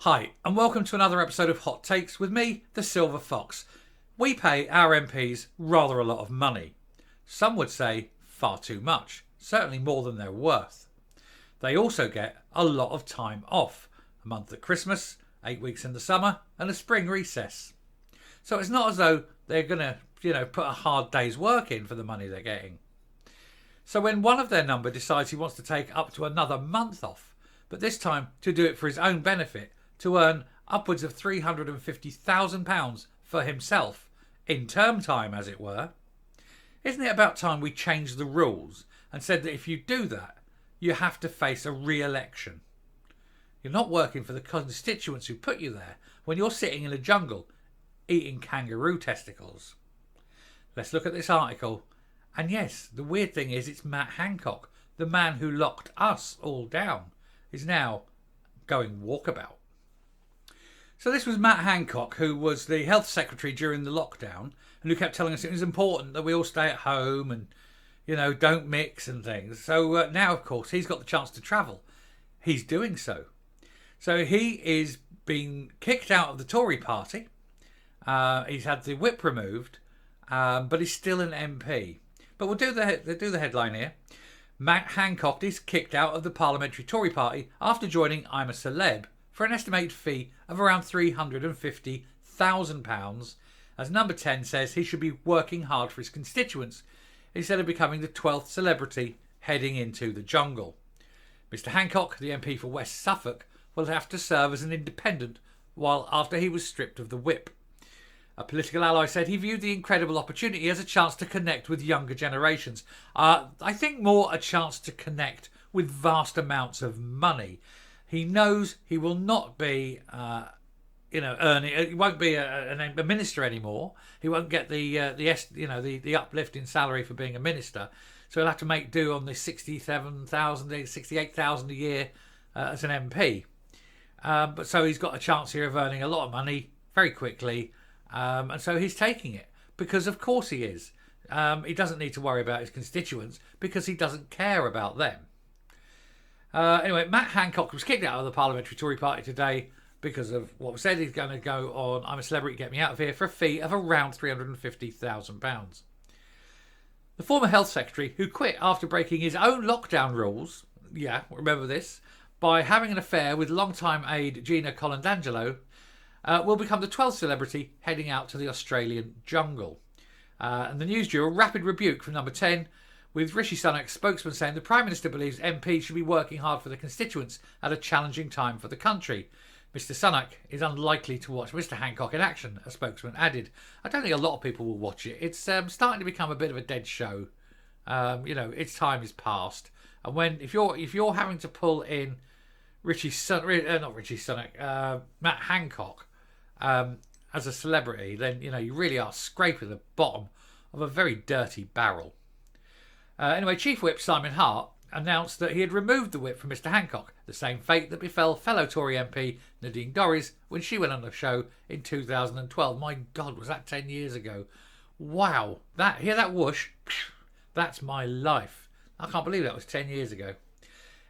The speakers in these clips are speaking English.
Hi, and welcome to another episode of Hot Takes with me, the Silver Fox. We pay our MPs rather a lot of money. Some would say far too much, certainly more than they're worth. They also get a lot of time off, a month at Christmas, 8 weeks in the summer, and a spring recess. So it's not as though they're going to, put a hard day's work in for the money they're getting. So when one of their number decides he wants to take up to another month off, but this time to do it for his own benefit, to earn upwards of £350,000 for himself, in term time as it were, isn't it about time we changed the rules and said that if you do that, you have to face a re-election? You're not working for the constituents who put you there when you're sitting in a jungle eating kangaroo testicles. Let's look at this article. And yes, the weird thing is it's Matt Hancock, the man who locked us all down, is now going walkabout. So this was Matt Hancock, who was the health secretary during the lockdown and who kept telling us it was important that we all stay at home and, don't mix and things. So now, of course, he's got the chance to travel. He's doing so. So he is being kicked out of the Tory party. He's had the whip removed, but he's still an MP. But we'll do the headline here. Matt Hancock is kicked out of the parliamentary Tory party after joining I'm a Celeb for an estimated fee of around £350,000. As number 10 says, he should be working hard for his constituents instead of becoming the 12th celebrity heading into the jungle. Mr Hancock, the MP for West Suffolk, will have to serve as an independent while after he was stripped of the whip. A political ally said he viewed the incredible opportunity as a chance to connect with younger generations. I think more a chance to connect with vast amounts of money. He knows he will not be, earning. He won't be a minister anymore. He won't get the uplift in salary for being a minister. So he'll have to make do on the 68,000 a year as an MP. But so he's got a chance here of earning a lot of money very quickly. And so he's taking it because, of course, he is. He doesn't need to worry about his constituents because he doesn't care about them. Anyway, Matt Hancock was kicked out of the parliamentary Tory party today because of what was said. He's going to go on I'm a Celebrity, Get Me Out of Here for a fee of around £350,000. The former health secretary, who quit after breaking his own lockdown rules, remember this, by having an affair with longtime aide Gina Colandangelo, will become the 12th celebrity heading out to the Australian jungle. And the news drew a rapid rebuke from number 10, with Rishi Sunak's spokesman saying the Prime Minister believes MPs should be working hard for the constituents at a challenging time for the country. Mr Sunak is unlikely to watch Mr Hancock in action, a spokesman added. I don't think a lot of people will watch it. It's starting to become a bit of a dead show. Its time is past. And if you're having to pull in Matt Hancock as a celebrity, then you really are scraping the bottom of a very dirty barrel. Anyway, Chief Whip Simon Hart announced that he had removed the whip from Mr Hancock, the same fate that befell fellow Tory MP Nadine Dorries when she went on the show in 2012. My God, was that 10 years ago? Wow, hear that whoosh? That's my life. I can't believe that was 10 years ago.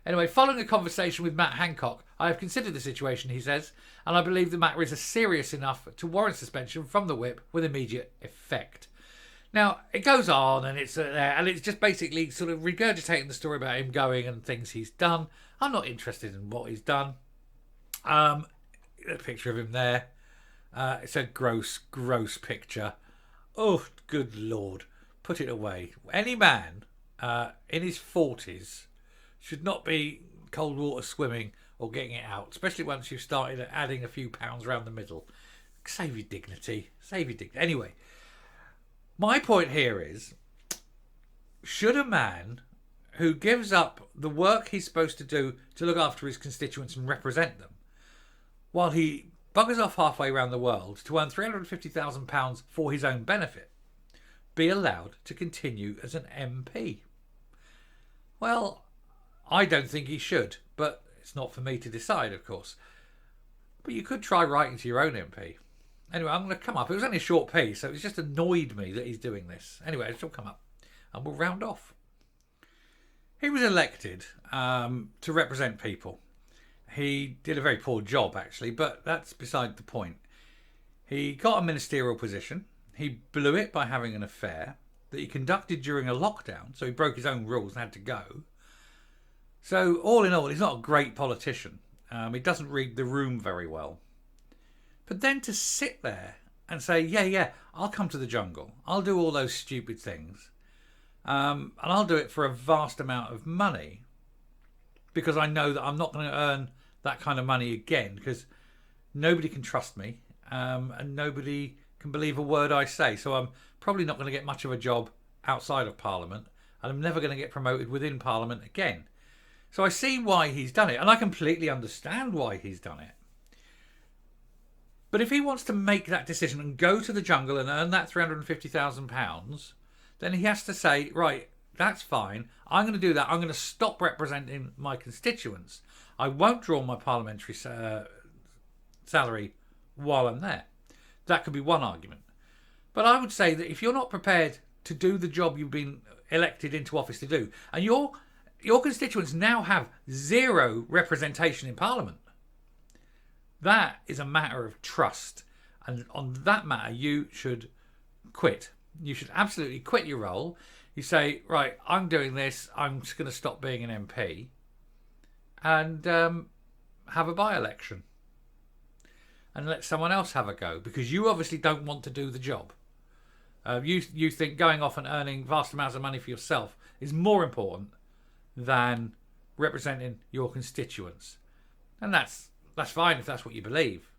Anyway, following a conversation with Matt Hancock, I have considered the situation, he says, and I believe the matter is serious enough to warrant suspension from the whip with immediate effect. Now, it goes on and it's just basically sort of regurgitating the story about him going and things he's done. I'm not interested in what he's done. A picture of him there. It's a gross, gross picture. Oh, good Lord. Put it away. Any man in his 40s should not be cold water swimming or getting it out, especially once you've started adding a few pounds around the middle. Save your dignity. Anyway, my point here is, should a man who gives up the work he's supposed to do to look after his constituents and represent them, while he buggers off halfway around the world to earn £350,000 for his own benefit, be allowed to continue as an MP? Well, I don't think he should, but it's not for me to decide, of course. But you could try writing to your own MP. Anyway, I'm going to come up. It was only a short piece, so it just annoyed me that he's doing this. Anyway, it'll come up and we'll round off. He was elected to represent people. he did a very poor job, actually, but that's beside the point. He got a ministerial position. He blew it by having an affair that he conducted during a lockdown, so he broke his own rules and had to go. So, all in all, he's not a great politician. He doesn't read the room very well. But then to sit there and say, yeah, I'll come to the jungle. I'll do all those stupid things. And I'll do it for a vast amount of money because I know that I'm not going to earn that kind of money again because nobody can trust me and nobody can believe a word I say. So I'm probably not going to get much of a job outside of Parliament and I'm never going to get promoted within Parliament again. So I see why he's done it and I completely understand why he's done it. But if he wants to make that decision and go to the jungle and earn that £350,000, then he has to say, right, that's fine. I'm going to do that. I'm going to stop representing my constituents. I won't draw my parliamentary salary while I'm there. That could be one argument. But I would say that if you're not prepared to do the job you've been elected into office to do, and your constituents now have zero representation in Parliament, that is a matter of trust. And on that matter, you should quit. You should absolutely quit your role. You say, right, I'm doing this. I'm just going to stop being an MP and have a by-election and let someone else have a go because you obviously don't want to do the job. You think going off and earning vast amounts of money for yourself is more important than representing your constituents. And that's fine if that's what you believe.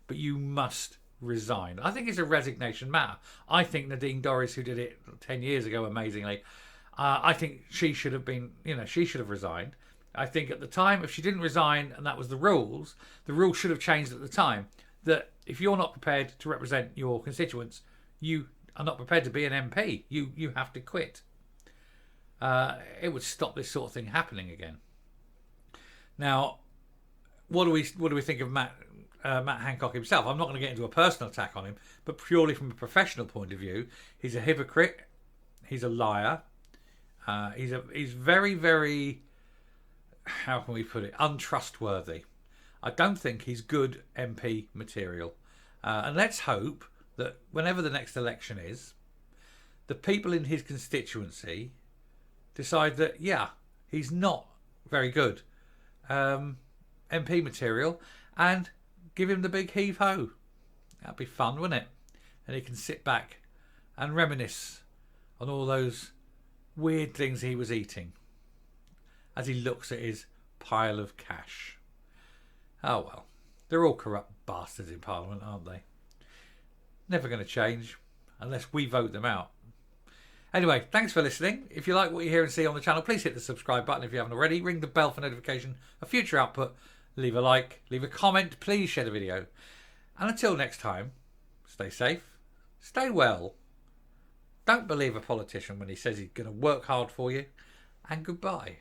But you must resign. I think it's a resignation matter. I think Nadine Dorries, who did it 10 years ago amazingly, I think she should have been, she should have resigned. I think at the time, if she didn't resign and that was the rules should have changed at the time. That if you're not prepared to represent your constituents, you are not prepared to be an MP. You have to quit. It would stop this sort of thing happening again. Now, what do we think of Matt Hancock himself? I'm not going to get into a personal attack on him, but purely from a professional point of view, he's a hypocrite. He's a liar. He's very, very, how can we put it, untrustworthy. I don't think he's good MP material. And let's hope that whenever the next election is, the people in his constituency decide that, yeah, he's not very good MP material and give him the big heave-ho. That'd be fun, wouldn't it? And he can sit back and reminisce on all those weird things he was eating as he looks at his pile of cash. Oh well, they're all corrupt bastards in Parliament, aren't they? Never going to change unless we vote them out. Anyway, thanks for listening. If you like what you hear and see on the channel, please hit the subscribe button if you haven't already. Ring the bell for notification of future output. Leave a like, leave a comment, please share the video. And until next time, stay safe, stay well. Don't believe a politician when he says he's going to work hard for you. And goodbye.